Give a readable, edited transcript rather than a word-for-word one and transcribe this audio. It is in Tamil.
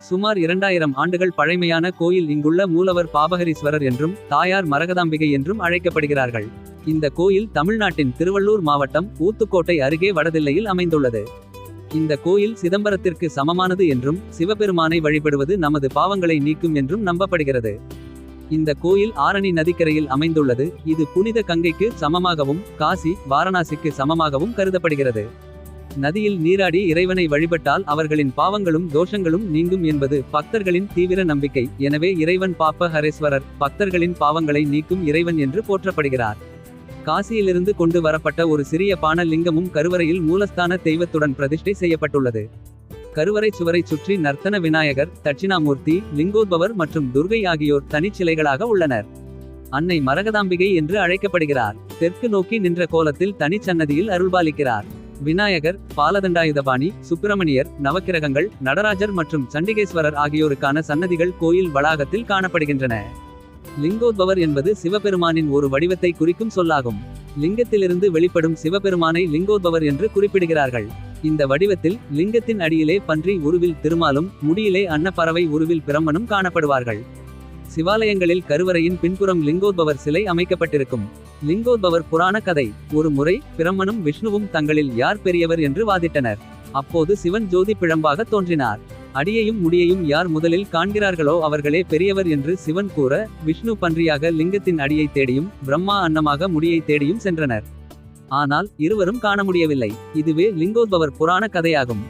சுமார் 2000 ஆண்டுகள் பழைமையான கோயில். இங்குள்ள மூலவர் பாபஹரீஸ்வரர் என்றும் தாயார் மரகதாம்பிகை என்றும் அழைக்கப்படுகிறார்கள். இந்த கோயில் தமிழ்நாட்டின் திருவள்ளூர் மாவட்டம் ஊத்துக்கோட்டை அருகே வடதில்லையில் அமைந்துள்ளது. இந்த கோயில் சிதம்பரத்திற்கு சமமானது என்றும் சிவபெருமானை வழிபடுவது நமது பாவங்களை நீக்கும் என்றும் நம்பப்படுகிறது. இந்த கோயில் ஆரணி நதிக்கரையில் அமைந்துள்ளது. இது புனித கங்கைக்கு சமமாகவும் காசி வாரணாசிக்கு சமமாகவும் கருதப்படுகிறது. நதியில் நீராடி இறைவனை வழிபட்டால் அவர்களின் பாவங்களும் தோஷங்களும் நீங்கும் என்பது பக்தர்களின் தீவிர நம்பிக்கை. எனவே இறைவன் பாபஹரேஸ்வரர் பக்தர்களின் பாவங்களை நீக்கும் இறைவன் என்று போற்றப்படுகிறார். காசியிலிருந்து கொண்டு வரப்பட்ட ஒரு சிறிய பான லிங்கமும் கருவறையில் மூலஸ்தான தெய்வத்துடன் பிரதிஷ்டை செய்யப்பட்டுள்ளது. கருவறை சுவரை சுற்றி நர்த்தன விநாயகர், தட்சிணாமூர்த்தி, லிங்கோத்பவர் மற்றும் துர்கை ஆகியோர் தனிச்சிலைகளாக உள்ளனர். அன்னை மரகதாம்பிகை என்று அழைக்கப்படுகிறார். தெற்கு நோக்கி நின்ற கோலத்தில் தனிச்சன்னதியில் அருள்பாலிக்கிறார். விநாயகர், பாலதண்டாயுதபாணி, சுப்பிரமணியர், நவக்கிரகங்கள், நடராஜர் மற்றும் சண்டிகேஸ்வரர் ஆகியோருக்கான சன்னதிகள் கோயில் வளாகத்தில் காணப்படுகின்றன. லிங்கோத்பவர் என்பது சிவபெருமானின் ஒரு வடிவத்தை குறிக்கும் சொல்லாகும். லிங்கத்திலிருந்து வெளிப்படும் சிவபெருமானை லிங்கோத்பவர் என்று குறிப்பிடுகிறார்கள். இந்த வடிவத்தில் லிங்கத்தின் அடியிலே பன்றி உருவில் திருமாலும் முடியிலே அன்னப்பறவை உருவில் பிரம்மனும் காணப்படுவார்கள். சிவாலயங்களில் கருவறையின் பின்புறம் லிங்கோத்பவர் சிலை அமைக்கப்பட்டிருக்கும். லிங்கோத்பவர் புராண கதை. ஒரு முறை பிரம்மனும் விஷ்ணுவும் தங்களில் யார் பெரியவர் என்று வாதிட்டனர். அப்போது சிவன் ஜோதி பிழம்பாக தோன்றினார். அடியையும் முடியையும் யார் முதலில் காண்கிறார்களோ அவர்களே பெரியவர் என்று சிவன் கூற, விஷ்ணு பன்றியாக லிங்கத்தின் அடியை தேடியும் பிரம்மா அன்னமாக முடியை தேடியும் சென்றனர். ஆனால் இருவரும் காண முடியவில்லை. இதுவே லிங்கோத்பவர் புராண கதையாகும்.